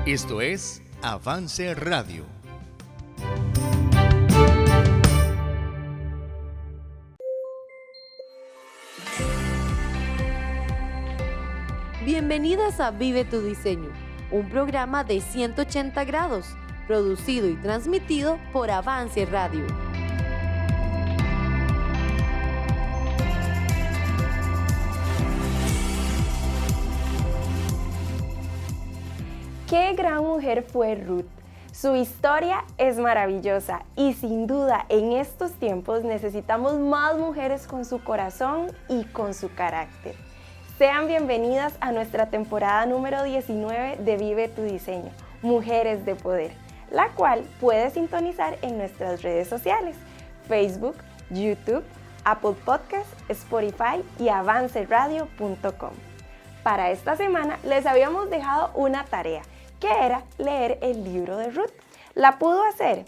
Esto es Avance Radio. Bienvenidas a Vive tu Diseño, un programa de 180 grados, producido y transmitido por Avance Radio. ¡Qué gran mujer fue Ruth! Su historia es maravillosa y sin duda en estos tiempos necesitamos más mujeres con su corazón y con su carácter. Sean bienvenidas a nuestra temporada número 19 de Vive tu Diseño, Mujeres de Poder, la cual puedes sintonizar en nuestras redes sociales, Facebook, YouTube, Apple Podcasts, Spotify y avanceradio.com. Para esta semana les habíamos dejado una tarea, que era leer el libro de Ruth. ¿La pudo hacer?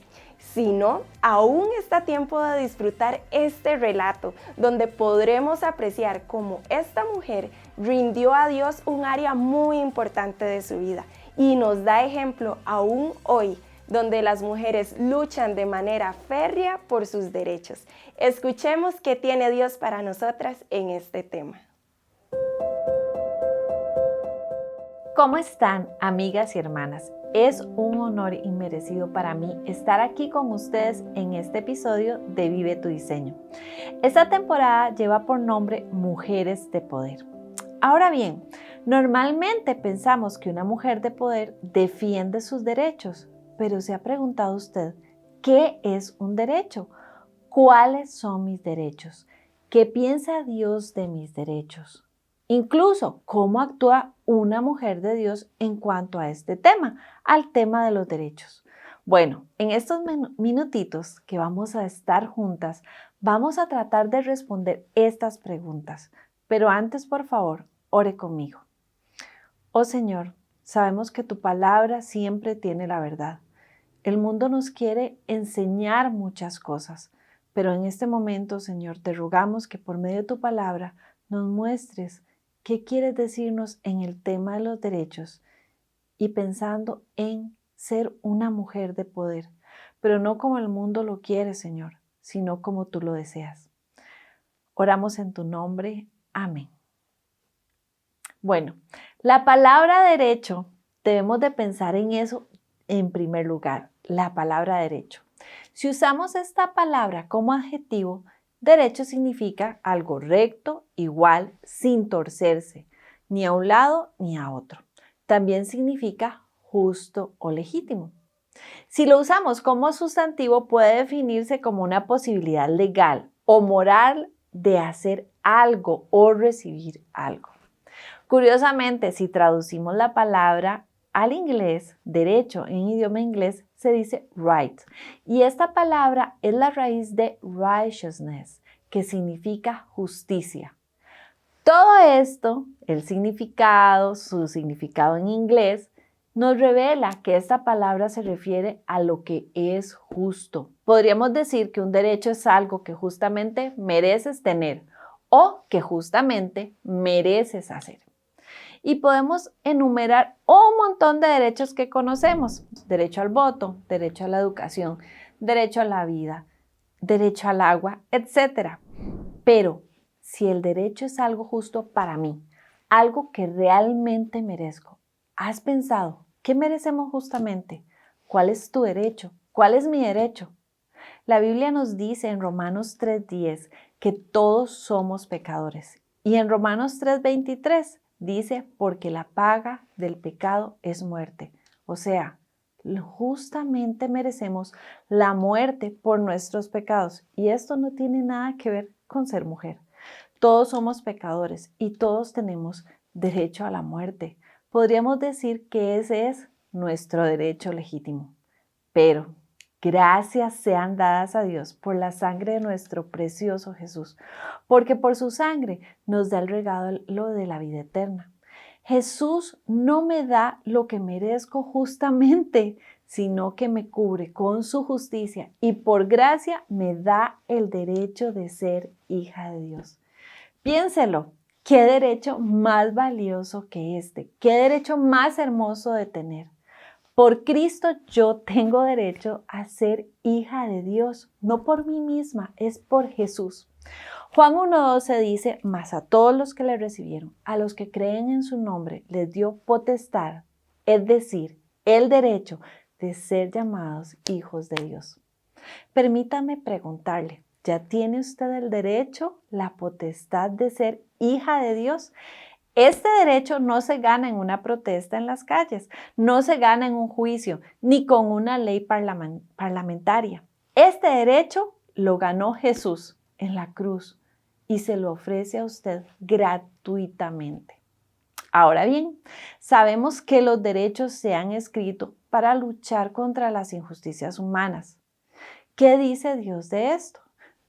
Si no, aún está a tiempo de disfrutar este relato, donde podremos apreciar cómo esta mujer rindió a Dios un área muy importante de su vida y nos da ejemplo aún hoy, donde las mujeres luchan de manera férrea por sus derechos. Escuchemos qué tiene Dios para nosotras en este tema. ¿Cómo están, amigas y hermanas? Es un honor inmerecido para mí estar aquí con ustedes en este episodio de Vive tu Diseño. Esta temporada lleva por nombre Mujeres de Poder. Ahora bien, normalmente pensamos que una mujer de poder defiende sus derechos, pero ¿se ha preguntado usted qué es un derecho? ¿Cuáles son mis derechos? ¿Qué piensa Dios de mis derechos? Incluso, ¿cómo actúa una mujer de Dios en cuanto a este tema, al tema de los derechos? Bueno, en estos minutitos que vamos a estar juntas, vamos a tratar de responder estas preguntas. Pero antes, por favor, ore conmigo. Oh Señor, sabemos que tu palabra siempre tiene la verdad. El mundo nos quiere enseñar muchas cosas, pero en este momento, Señor, te rogamos que por medio de tu palabra nos muestres ¿qué quieres decirnos en el tema de los derechos? Y pensando en ser una mujer de poder, pero no como el mundo lo quiere, Señor, sino como tú lo deseas. Oramos en tu nombre. Amén. Bueno, la palabra derecho, debemos de pensar en eso en primer lugar, la palabra derecho. Si usamos esta palabra como adjetivo, derecho significa algo recto, igual, sin torcerse, ni a un lado ni a otro. También significa justo o legítimo. Si lo usamos como sustantivo, puede definirse como una posibilidad legal o moral de hacer algo o recibir algo. Curiosamente, si traducimos la palabra al inglés, derecho en idioma inglés, se dice right. Y esta palabra es la raíz de righteousness, que significa justicia. Todo esto, el significado, su significado en inglés, nos revela que esta palabra se refiere a lo que es justo. Podríamos decir que un derecho es algo que justamente mereces tener o que justamente mereces hacer. Y podemos enumerar un montón de derechos que conocemos. Derecho al voto, derecho a la educación, derecho a la vida, derecho al agua, etc. Pero si el derecho es algo justo para mí, algo que realmente merezco, ¿has pensado qué merecemos justamente? ¿Cuál es tu derecho? ¿Cuál es mi derecho? La Biblia nos dice en Romanos 3:10 que todos somos pecadores. Y en Romanos 3:23 dice, porque la paga del pecado es muerte. O sea, justamente merecemos la muerte por nuestros pecados. Y esto no tiene nada que ver con ser mujer. Todos somos pecadores y todos tenemos derecho a la muerte. Podríamos decir que ese es nuestro derecho legítimo. Pero gracias sean dadas a Dios por la sangre de nuestro precioso Jesús, porque por su sangre nos da el regalo de la vida eterna. Jesús no me da lo que merezco justamente, sino que me cubre con su justicia y por gracia me da el derecho de ser hija de Dios. Piénselo, qué derecho más valioso que este, qué derecho más hermoso de tener. Por Cristo yo tengo derecho a ser hija de Dios, no por mí misma, es por Jesús. Juan 1:12 dice, mas a todos los que le recibieron, a los que creen en su nombre, les dio potestad, es decir, el derecho de ser llamados hijos de Dios. Permítame preguntarle, ¿ya tiene usted el derecho, la potestad de ser hija de Dios? Este derecho no se gana en una protesta en las calles, no se gana en un juicio, ni con una ley parlamentaria. Este derecho lo ganó Jesús en la cruz y se lo ofrece a usted gratuitamente. Ahora bien, sabemos que los derechos se han escrito para luchar contra las injusticias humanas. ¿Qué dice Dios de esto?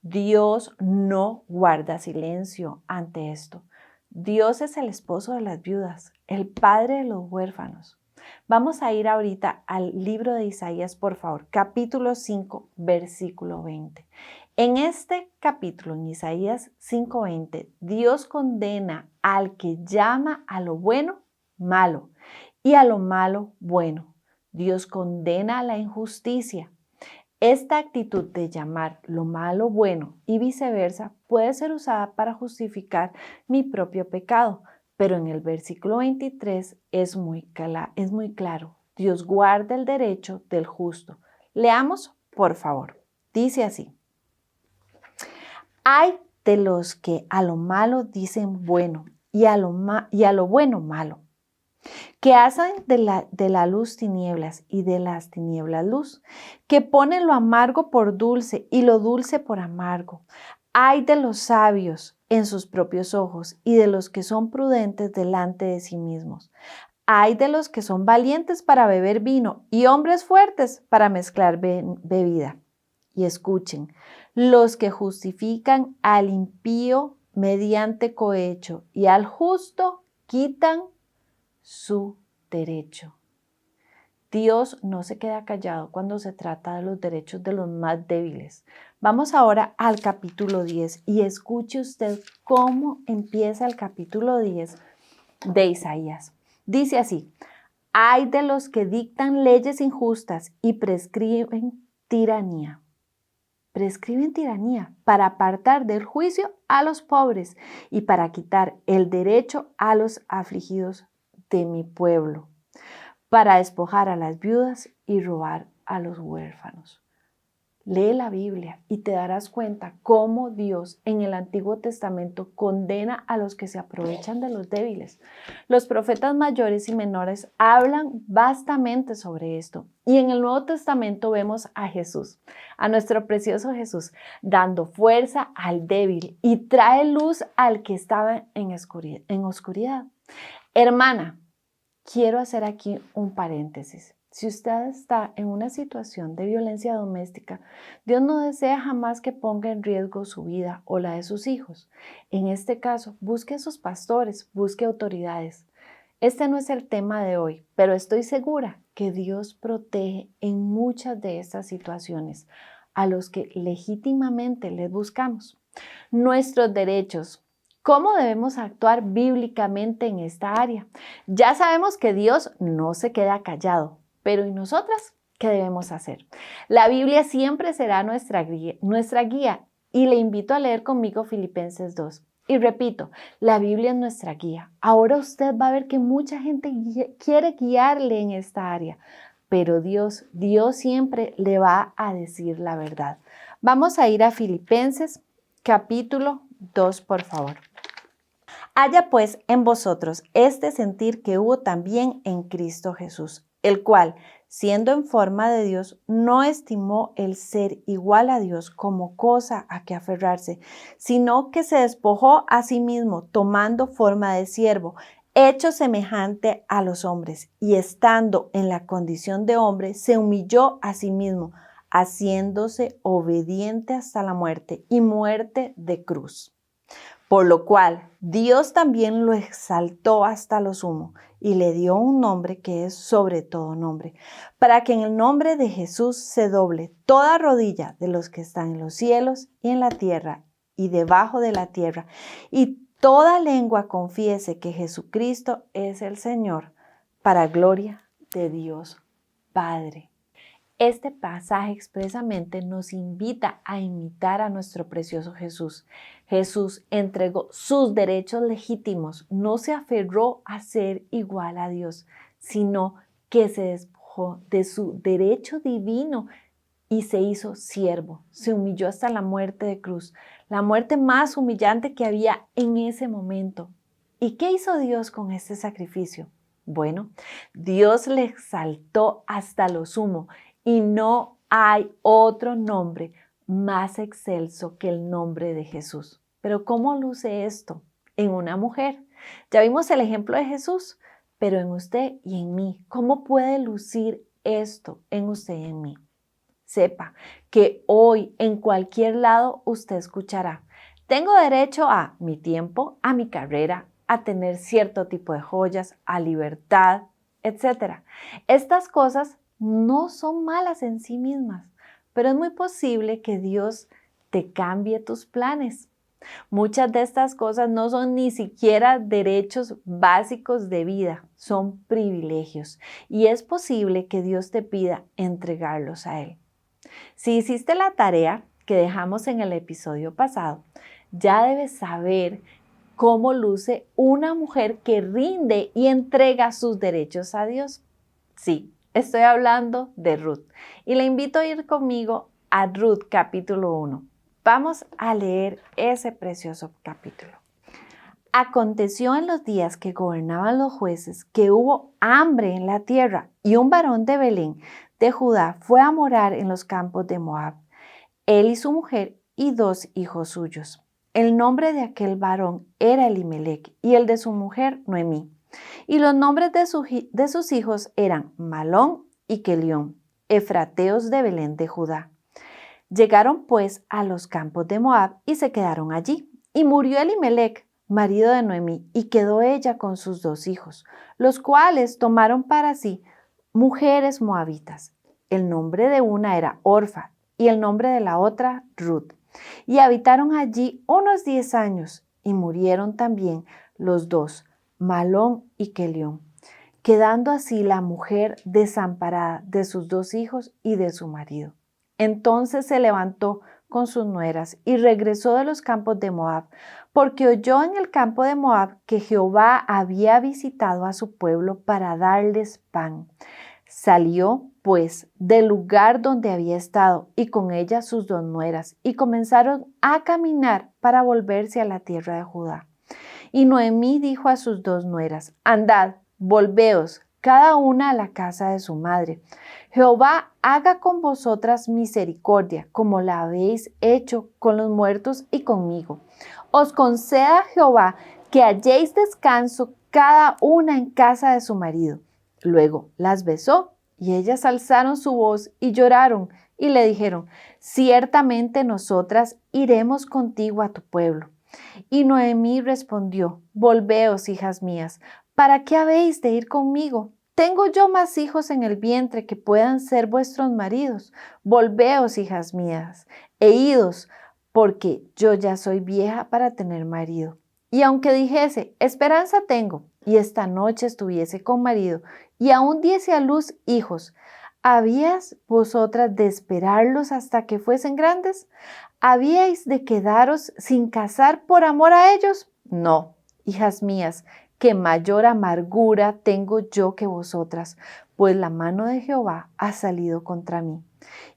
Dios no guarda silencio ante esto. Dios es el esposo de las viudas, el padre de los huérfanos. Vamos a ir ahorita al libro de Isaías, por favor, capítulo 5, versículo 20. En este capítulo, en Isaías 5:20, Dios condena al que llama a lo bueno malo y a lo malo bueno. Dios condena a la injusticia. Esta actitud de llamar lo malo bueno y viceversa puede ser usada para justificar mi propio pecado, pero en el versículo 23 es muy claro. Dios guarda el derecho del justo. Leamos, por favor. Dice así. Hay de los que a lo malo dicen bueno y a lo bueno malo, que hacen de la luz tinieblas y de las tinieblas luz, que ponen lo amargo por dulce y lo dulce por amargo. Ay de los sabios en sus propios ojos y de los que son prudentes delante de sí mismos. Ay de los que son valientes para beber vino y hombres fuertes para mezclar bebida. Y escuchen, los que justifican al impío mediante cohecho y al justo quitan su derecho. Dios no se queda callado cuando se trata de los derechos de los más débiles. Vamos ahora al capítulo 10 y escuche usted cómo empieza el capítulo 10 de Isaías. Dice así, ay de los que dictan leyes injustas y prescriben tiranía. Prescriben tiranía para apartar del juicio a los pobres y para quitar el derecho a los afligidos de mi pueblo, para despojar a las viudas y robar a los huérfanos. Lee la Biblia y te darás cuenta cómo Dios en el Antiguo Testamento condena a los que se aprovechan de los débiles. Los profetas mayores y menores hablan vastamente sobre esto. Y en el Nuevo Testamento vemos a Jesús, a nuestro precioso Jesús, dando fuerza al débil y trae luz al que estaba en oscuridad. Hermana, quiero hacer aquí un paréntesis. Si usted está en una situación de violencia doméstica, Dios no desea jamás que ponga en riesgo su vida o la de sus hijos. En este caso, busque a sus pastores, busque autoridades. Este no es el tema de hoy, pero estoy segura que Dios protege en muchas de estas situaciones a los que legítimamente les buscamos. Nuestros derechos. ¿Cómo debemos actuar bíblicamente en esta área? Ya sabemos que Dios no se queda callado. Pero ¿y nosotras qué debemos hacer? La Biblia siempre será nuestra guía y le invito a leer conmigo Filipenses 2. Y repito, la Biblia es nuestra guía. Ahora usted va a ver que mucha gente quiere guiarle en esta área, pero Dios siempre le va a decir la verdad. Vamos a ir a Filipenses capítulo 2, por favor. Haya pues en vosotros este sentir que hubo también en Cristo Jesús, el cual, siendo en forma de Dios, no estimó el ser igual a Dios como cosa a que aferrarse, sino que se despojó a sí mismo, tomando forma de siervo, hecho semejante a los hombres, y estando en la condición de hombre, se humilló a sí mismo, haciéndose obediente hasta la muerte y muerte de cruz. Por lo cual Dios también lo exaltó hasta lo sumo y le dio un nombre que es sobre todo nombre, para que en el nombre de Jesús se doble toda rodilla de los que están en los cielos y en la tierra y debajo de la tierra, y toda lengua confiese que Jesucristo es el Señor, para gloria de Dios Padre. Este pasaje expresamente nos invita a imitar a nuestro precioso Jesús. Jesús entregó sus derechos legítimos, no se aferró a ser igual a Dios, sino que se despojó de su derecho divino y se hizo siervo. Se humilló hasta la muerte de cruz, la muerte más humillante que había en ese momento. ¿Y qué hizo Dios con este sacrificio? Bueno, Dios le exaltó hasta lo sumo y no hay otro nombre más excelso que el nombre de Jesús. Pero ¿cómo luce esto en una mujer? Ya vimos el ejemplo de Jesús, pero en usted y en mí, ¿cómo puede lucir esto en usted y en mí? Sepa que hoy en cualquier lado usted escuchará: tengo derecho a mi tiempo, a mi carrera, a tener cierto tipo de joyas, a libertad, etc. Estas cosas no son malas en sí mismas, pero es muy posible que Dios te cambie tus planes. Muchas de estas cosas no son ni siquiera derechos básicos de vida, son privilegios, y es posible que Dios te pida entregarlos a Él. Si hiciste la tarea que dejamos en el episodio pasado, ya debes saber cómo luce una mujer que rinde y entrega sus derechos a Dios. Sí, estoy hablando de Ruth y le invito a ir conmigo a Ruth capítulo 1. Vamos a leer ese precioso capítulo. Aconteció en los días que gobernaban los jueces que hubo hambre en la tierra y un varón de Belén de Judá fue a morar en los campos de Moab, él y su mujer y 2 hijos suyos. El nombre de aquel varón era Elimelec y el de su mujer Noemí. Y los nombres de sus hijos eran Malón y Kelión, efrateos de Belén de Judá. Llegaron pues a los campos de Moab y se quedaron allí. Y murió Elimelec, marido de Noemí, y quedó ella con sus 2 hijos, los cuales tomaron para sí mujeres moabitas. El nombre de una era Orfa y el nombre de la otra Ruth. Y habitaron allí unos 10 años y murieron también los 2, Malón y Kelión, quedando así la mujer desamparada de sus 2 hijos y de su marido. Entonces se levantó con sus nueras y regresó de los campos de Moab, porque oyó en el campo de Moab que Jehová había visitado a su pueblo para darles pan. Salió, pues, del lugar donde había estado y con ella sus 2 nueras, y comenzaron a caminar para volverse a la tierra de Judá. Y Noemí dijo a sus 2 nueras: andad, volveos, cada una a la casa de su madre. Jehová haga con vosotras misericordia, como la habéis hecho con los muertos y conmigo. Os conceda Jehová que halléis descanso cada una en casa de su marido. Luego las besó y ellas alzaron su voz y lloraron y le dijeron: ciertamente nosotras iremos contigo a tu pueblo. Y Noemí respondió: volveos, hijas mías, ¿para qué habéis de ir conmigo? Tengo yo más hijos en el vientre que puedan ser vuestros maridos. Volveos, hijas mías, e idos, porque yo ya soy vieja para tener marido. Y aunque dijese: esperanza tengo, y esta noche estuviese con marido, y aún diese a luz hijos, ¿habíais vosotras de esperarlos hasta que fuesen grandes? ¿Habíais de quedaros sin casar por amor a ellos? No, hijas mías, que mayor amargura tengo yo que vosotras, pues la mano de Jehová ha salido contra mí.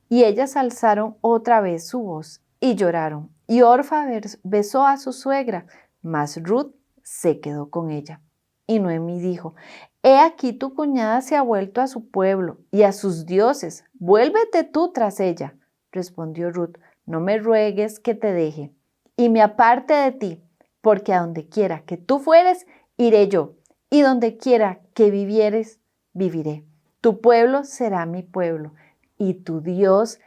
Y ellas alzaron otra vez su voz y lloraron. Y Orfa besó a su suegra, mas Ruth se quedó con ella. Y Noemí dijo: he aquí tu cuñada se ha vuelto a su pueblo y a sus dioses, vuélvete tú tras ella. Respondió Ruth: no me ruegues que te deje y me aparte de ti, porque a donde quiera que tú fueres, iré yo, y donde quiera que vivieres, viviré. Tu pueblo será mi pueblo, y tu Dios,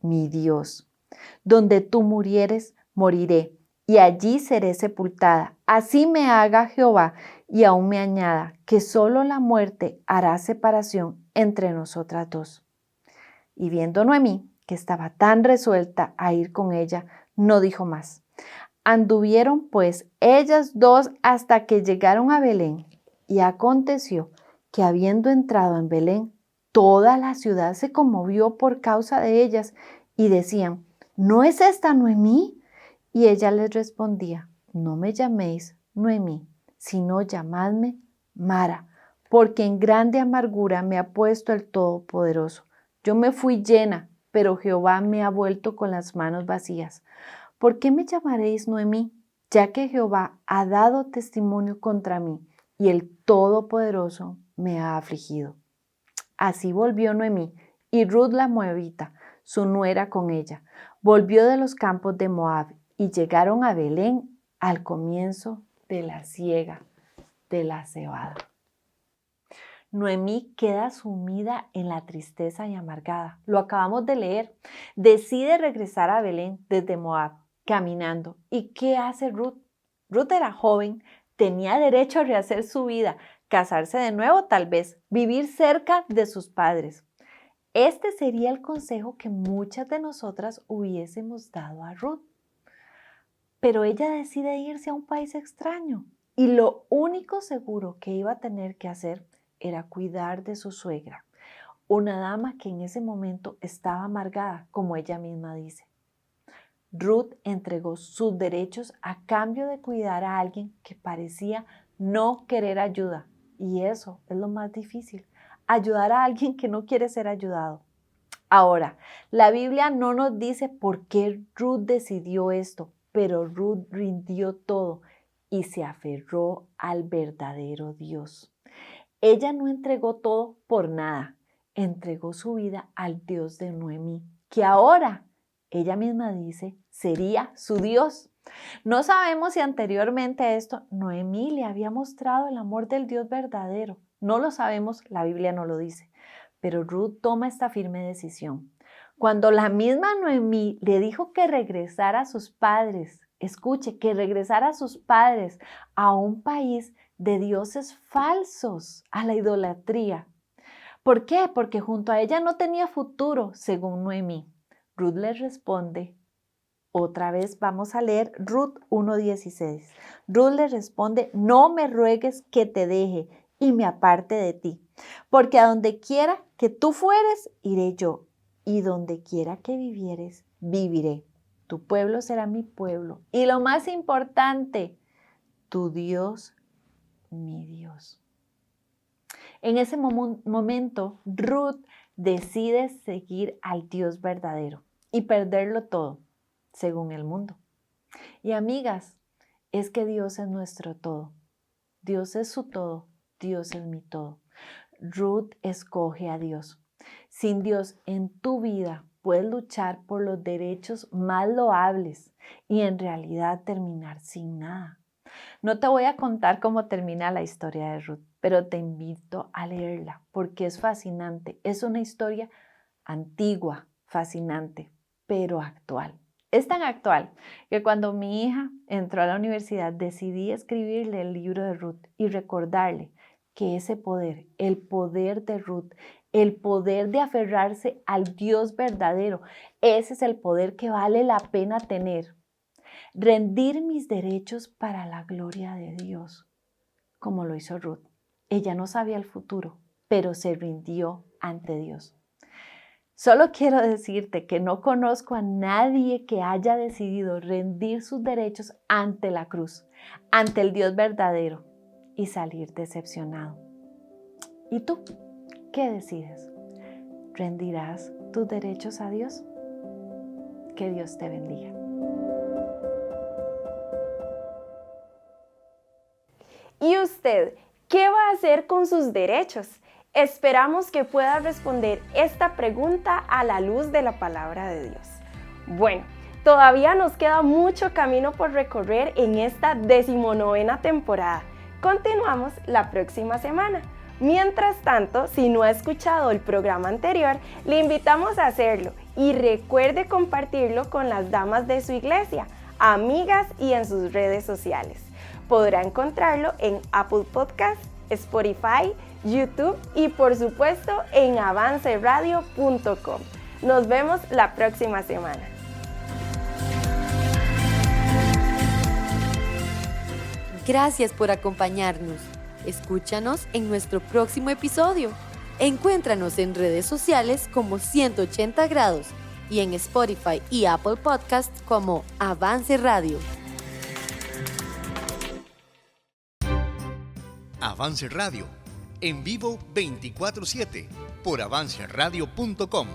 mi Dios. Donde tú murieres, moriré, y allí seré sepultada. Así me haga Jehová, y aún me añada, que solo la muerte hará separación entre nosotras 2. Y viendo Noemí que estaba tan resuelta a ir con ella, no dijo más. Anduvieron pues ellas 2 hasta que llegaron a Belén, y aconteció que habiendo entrado en Belén, Toda la ciudad se conmovió por causa de ellas y decían, ¿no es esta Noemí? Y ella les respondía, no me llaméis Noemí, sino llamadme Mara, porque en grande amargura me ha puesto el Todopoderoso. Yo me fui llena, pero Jehová me ha vuelto con las manos vacías. ¿Por qué me llamaréis Noemí? Ya que Jehová ha dado testimonio contra mí y el Todopoderoso me ha afligido. Así volvió Noemí y Ruth la moabita, su nuera con ella, volvió de los campos de Moab y llegaron a Belén al comienzo de la siega de la cebada. Noemí queda sumida en la tristeza y amargada. Lo acabamos de leer. Decide regresar a Belén desde Moab, caminando. ¿Y qué hace Ruth? Ruth era joven, tenía derecho a rehacer su vida, casarse de nuevo tal vez, vivir cerca de sus padres. Este sería el consejo que muchas de nosotras hubiésemos dado a Ruth. Pero ella decide irse a un país extraño y lo único seguro que iba a tener que hacer era cuidar de su suegra, una dama que en ese momento estaba amargada, como ella misma dice. Ruth entregó sus derechos a cambio de cuidar a alguien que parecía no querer ayuda. Y eso es lo más difícil, ayudar a alguien que no quiere ser ayudado. Ahora, la Biblia no nos dice por qué Ruth decidió esto, pero Ruth rindió todo y se aferró al verdadero Dios. Ella no entregó todo por nada, entregó su vida al Dios de Noemí, que ahora, ella misma dice, sería su Dios. No sabemos si anteriormente a esto Noemí le había mostrado el amor del Dios verdadero. No lo sabemos, la Biblia no lo dice, pero Ruth toma esta firme decisión. Cuando la misma Noemí le dijo que regresara a sus padres, escuche, que regresara a sus padres a un país de dioses falsos, a la idolatría. ¿Por qué? Porque junto a ella no tenía futuro, según Noemí. Ruth le responde, otra vez vamos a leer Ruth 1:16. Ruth le responde, no me ruegues que te deje y me aparte de ti, porque a donde quiera que tú fueres, iré yo, y donde quiera que vivieres, viviré. Tu pueblo será mi pueblo, y lo más importante, tu Dios, mi Dios. En ese momento, Ruth decide seguir al Dios verdadero y perderlo todo, según el mundo. Y amigas, es que Dios es nuestro todo. Dios es su todo, Dios es mi todo. Ruth escoge a Dios. Sin Dios en tu vida puedes luchar por los derechos más loables y en realidad terminar sin nada. No te voy a contar cómo termina la historia de Ruth, pero te invito a leerla porque es fascinante. Es una historia antigua, fascinante, pero actual. Es tan actual que cuando mi hija entró a la universidad decidí escribirle el libro de Ruth y recordarle que ese poder, el poder de Ruth, el poder de aferrarse al Dios verdadero, ese es el poder que vale la pena tener. Rendir mis derechos para la gloria de Dios, como lo hizo Ruth. Ella no sabía el futuro, pero se rindió ante Dios. Solo quiero decirte que no conozco a nadie que haya decidido rendir sus derechos ante la cruz, ante el Dios verdadero y salir decepcionado. ¿Y tú? ¿Qué decides? ¿Rendirás tus derechos a Dios? Que Dios te bendiga. ¿Y usted qué va a hacer con sus derechos? Esperamos que pueda responder esta pregunta a la luz de la palabra de Dios. Bueno, todavía nos queda mucho camino por recorrer en esta 19ª temporada. Continuamos la próxima semana. Mientras tanto, si no ha escuchado el programa anterior, le invitamos a hacerlo y recuerde compartirlo con las damas de su iglesia, amigas y en sus redes sociales. Podrá encontrarlo en Apple Podcasts, Spotify, YouTube y por supuesto en avanceradio.com. Nos vemos la próxima semana. Gracias por acompañarnos. Escúchanos en nuestro próximo episodio. Encuéntranos en redes sociales como 180 grados y en Spotify y Apple Podcast como Avance Radio. Avance Radio, en vivo 24/7 por avanceradio.com.